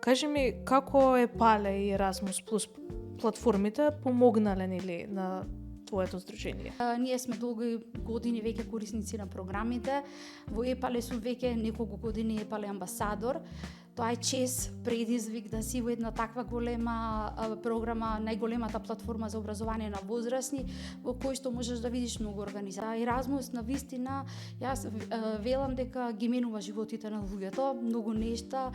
Кажи ми, како е Пале и Еразмус плюс платформите помогнале нели на твоето здружение? Ние сме долги години веќе корисници на програмите. Во ЕПАЛЕ сум веќе неколку години ЕПАЛЕ амбасадор. Тоа е чест, предизвик да си во една таква голема програма, најголемата платформа за образование на возрастни, во кој што можеш да видиш многу организации. Еразмус на вистина, јас велам дека ги менува животите на луѓето, многу нешта,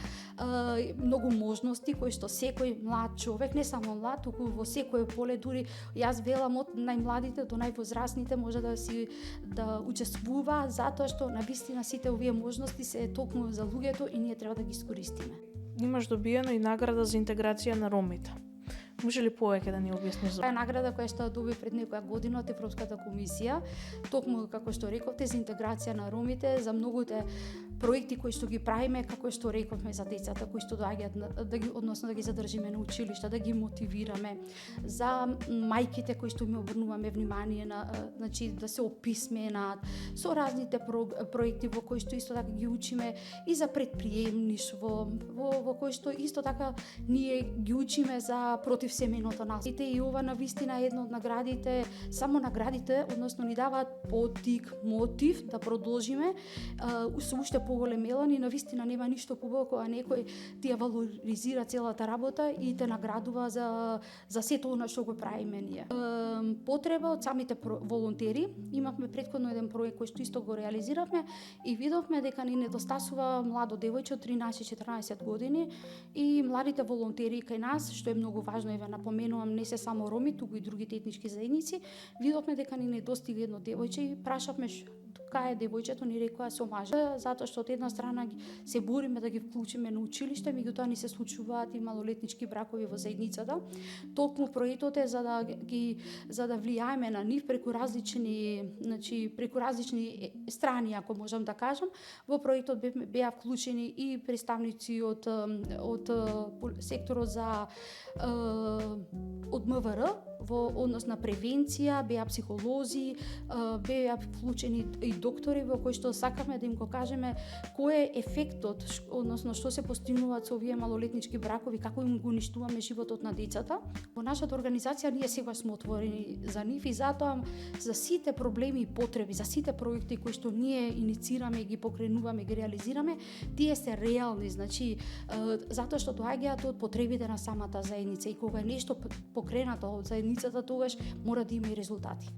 многу можности кои што секој млад човек, не само млад, туку во секое поле, дури јас велам од најмладите до највозрастните може да учествува, затоа што на вистина сите овие можности се токму за луѓето и ние треба да ги искористиме. Имаш добиено и награда за интеграција на ромите. Може ли повеќе да ни објасниш за Тоа е награда која што доби пред некоја година од Европската комисија, токму како што рековте за интеграција на ромите, за многуте проекти кои што ги правиме, како што рековме за децата кои што доаѓаат односно да ги задржиме на училишта, да ги мотивираме, за мајките кои што им обрнуваме внимание на значи да се описменат, со разните проекти во кои што исто така ги учиме и за предприемништво, во кои што исто така ние ги учиме за против семејното насилие. И ова на вистина е една од наградите, само наградите, односно ни даваат потик, мотив да продолжиме со уште поголем елан и на вистина нема ништо побаво кога некој ти ја валоризира целата работа и те наградува за сето она што го правиме ние. Потреба од самите волонтери, имавме претходно еден проект кој што исто го реализиравме и видовме дека ни недостасува младо девојче од 13-14 години и младите волонтери кај нас, што е многу важно, еве напоменувам, не се само роми, туку и другите етнички заедници, видовме дека ни недостига едно девојче и прашавме кај е девојчето, ни рекоа со маж. Затоа што од една страна се бориме да ги вклучиме на училиште, меѓутоа ни се случуваат и малолетнички бракови во заедницата. Токму проектот е за да влијаеме на нив преку различни страни, ако можам да кажам. Во проектот беа вклучени и представници од секторот од МВР, во однос на превенција, беа психолози, беа вклучени и доктори во кои што сакаме да им го кажеме кој е ефектот, односно што се постигнуваат со овие малолетнички бракови, како им го уништуваме животот на децата. Во нашата организација ние сега сме отворени за нив и затоа за сите проблеми и потреби, за сите проекти кои што ние иницираме, ги покренуваме, ги реализираме, тие се реални, значи затоа што доаѓаат од потребите на самата заедница и кога е нешто покренато од заедницата, тогаш мора да има и резултати.